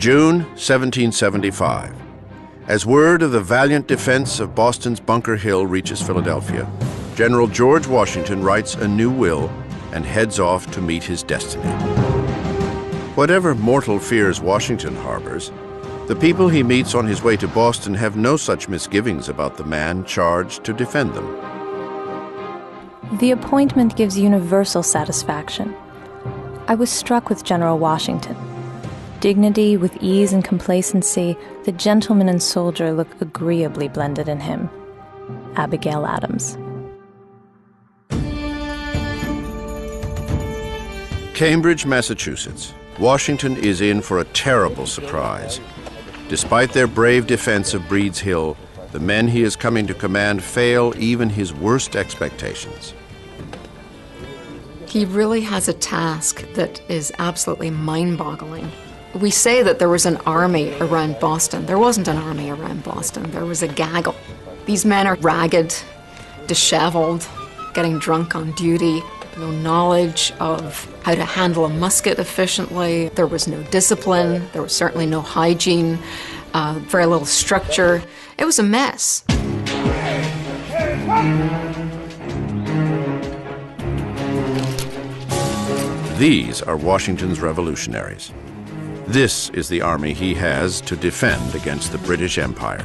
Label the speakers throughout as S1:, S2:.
S1: June 1775. As word of the valiant defense of Boston's Bunker Hill reaches Philadelphia, General George Washington writes a new will and heads off to meet his destiny. Whatever mortal fears Washington harbors, the people he meets on his way to Boston have no such misgivings about the man charged to defend them.
S2: The appointment gives universal satisfaction. I was struck with General Washington. Dignity with ease and complacency, the gentleman and soldier look agreeably blended in him. Abigail Adams.
S1: Cambridge, Massachusetts. Washington is in for a terrible surprise. Despite their brave defense of Breed's Hill, the men he is coming to command fail even his worst expectations.
S3: He really has a task that is absolutely mind-boggling. We say that there was an army around Boston. There wasn't an army around Boston. There was a gaggle. These men are ragged, disheveled, getting drunk on duty, no knowledge of how to handle a musket efficiently. There was no discipline. There was certainly no hygiene, very little structure. It was a mess.
S1: These are Washington's revolutionaries. This is the army he has to defend against the British Empire.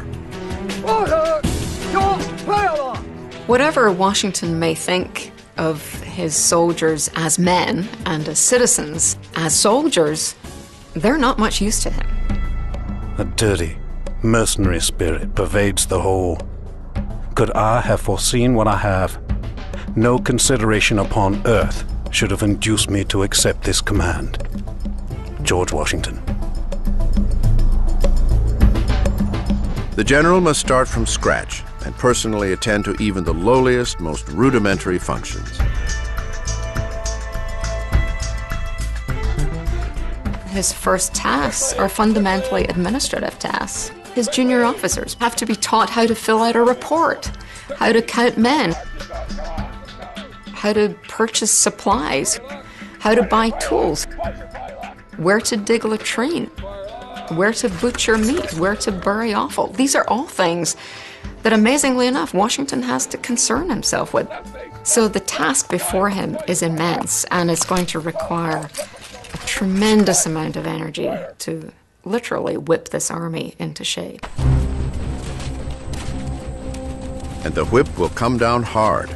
S3: Whatever Washington may think of his soldiers as men and as citizens, as soldiers, they're not much use to him.
S4: A dirty, mercenary spirit pervades the whole. Could I have foreseen what I have, no consideration upon earth should have induced me to accept this command. George Washington.
S1: The general must start from scratch and personally attend to even the lowliest, most rudimentary functions.
S3: His first tasks are fundamentally administrative tasks. His junior officers have to be taught how to fill out a report, how to count men, how to purchase supplies, how to buy tools, where to dig a latrine, where to butcher meat, where to bury offal. These are all things that, amazingly enough, Washington has to concern himself with. So the task before him is immense, and it's going to require a tremendous amount of energy to literally whip this army into shape.
S1: And the whip will come down hard.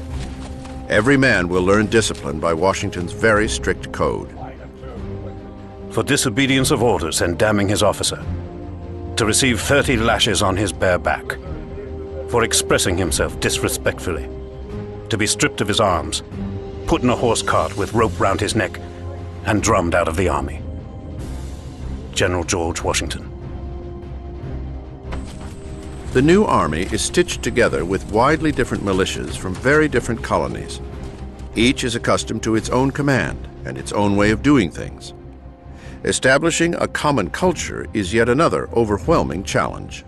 S1: Every man will learn discipline by Washington's very strict code.
S4: For disobedience of orders and damning his officer, to receive 30 lashes on his bare back. For expressing himself disrespectfully, to be stripped of his arms, put in a horse cart with rope round his neck, and drummed out of the army. General George Washington.
S1: The new army is stitched together with widely different militias from very different colonies. Each is accustomed to its own command and its own way of doing things. Establishing a common culture is yet another overwhelming challenge.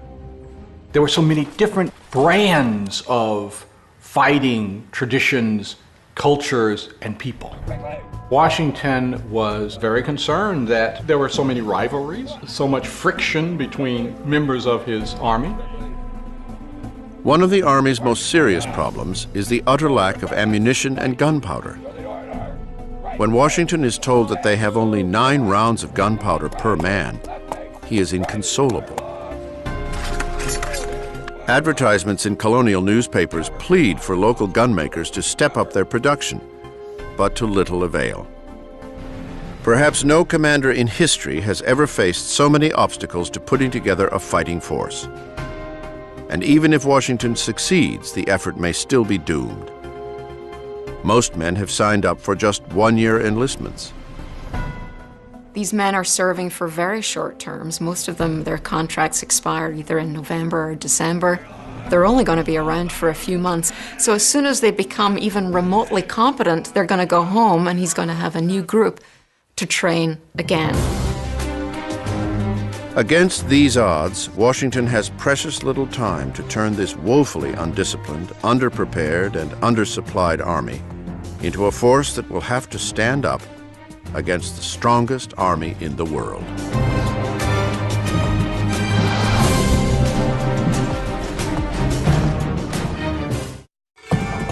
S5: There were so many different brands of fighting, traditions, cultures, and people. Washington was very concerned that there were so many rivalries, so much friction between members of his army.
S1: One of the Army's most serious problems is the utter lack of ammunition and gunpowder. When Washington is told that they have only 9 rounds of gunpowder per man, he is inconsolable. Advertisements in colonial newspapers plead for local gunmakers to step up their production, but to little avail. Perhaps no commander in history has ever faced so many obstacles to putting together a fighting force. And even if Washington succeeds, the effort may still be doomed. Most men have signed up for just 1-year enlistments.
S3: These men are serving for very short terms. Most of them, their contracts expire either in November or December. They're only going to be around for a few months. So as soon as they become even remotely competent, they're going to go home and he's going to have a new group to train again.
S1: Against these odds, Washington has precious little time to turn this woefully undisciplined, underprepared, and undersupplied army into a force that will have to stand up against the strongest army in the world.